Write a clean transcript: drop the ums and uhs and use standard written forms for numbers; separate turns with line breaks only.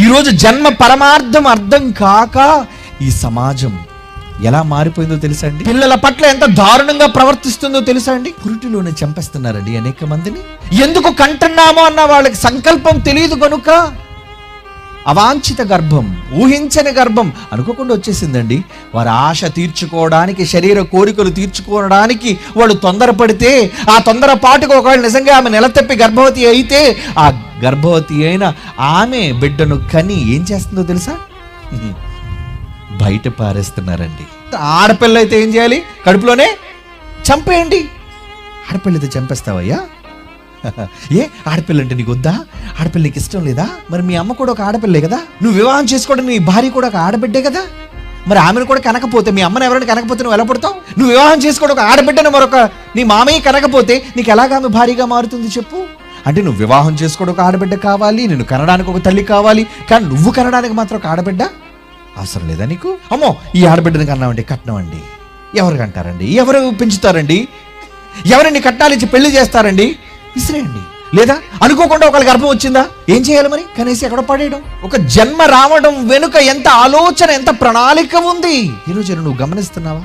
ఈరోజు జన్మ పరమార్థం అర్థం కాక ఈ సమాజం ఎలా మారిపోయిందో తెలుసా అండి? పిల్లల పట్ల ఎంత దారుణంగా ప్రవర్తిస్తుందో తెలుసా అండి? పురిటిలోనే చంపేస్తున్నారండి అనేక మందిని. ఎందుకు కంటున్నామో అన్న వాళ్ళకి సంకల్పం తెలియదు కనుక అవాంఛిత గర్భం, ఊహించని గర్భం అనుకోకుండా వచ్చేసిందండి. వారి ఆశ తీర్చుకోవడానికి, శరీర కోరికలు తీర్చుకోవడానికి వాళ్ళు తొందరపడితే, ఆ తొందరపాటుకు ఒకవేళ నిజంగా ఆమె నెలతప్పి గర్భవతి అయితే, ఆ గర్భవతి అయిన ఆమె బిడ్డను కని ఏం చేస్తుందో తెలుసా? బయట పారేస్తున్నారండి. ఆడపిల్ల అయితే ఏం చేయాలి? కడుపులోనే చంపేయండి. ఆడపిల్లయితే చంపేస్తావయ్యా? ఏ ఆడపిల్ల అంటే నీకు వద్దా? ఆడపిల్ల నీకు ఇష్టం లేదా? మరి మీ అమ్మ కూడా ఒక ఆడపిల్లే కదా, నువ్వు వివాహం చేసుకోవడం నీ భార్య కూడా ఒక ఆడబిడ్డే కదా, మరి ఆమెను కూడా కనకపోతే, మీ అమ్మని ఎవరైనా కనకపోతే నువ్వు ఎలా పడతావు? నువ్వు వివాహం చేసుకోవడం ఒక ఆడబిడ్డను మరొక నీ మామయ్య కనకపోతే నీకు ఎలాగా ఆమె భార్యగా మారుతుంది చెప్పు? అంటే నువ్వు వివాహం చేసుకోవడం ఒక ఆడబిడ్డ కావాలి, నేను కనడానికి ఒక తల్లి కావాలి, కానీ నువ్వు కనడానికి మాత్రం ఒక ఆడబిడ్డ అవసరం లేదా నీకు? అమ్మో ఈ ఆడబిడ్డని కన్నామండి, కట్నం అండి, ఎవరు కంటారండి? ఎవరు పెంచుతారండి? ఎవరిని కట్నాలు ఇచ్చి పెళ్లి చేస్తారండి? విసిరేయండి. లేదా అనుకోకుండా ఒకళ్ళ గర్భం వచ్చిందా, ఏం చేయాలి మరి? కనీసం ఎక్కడ పడేయడం. ఒక జన్మ రావడం వెనుక ఎంత ఆలోచన, ఎంత ప్రణాళిక ఉంది. ఈరోజు నువ్వు గమనిస్తున్నావా?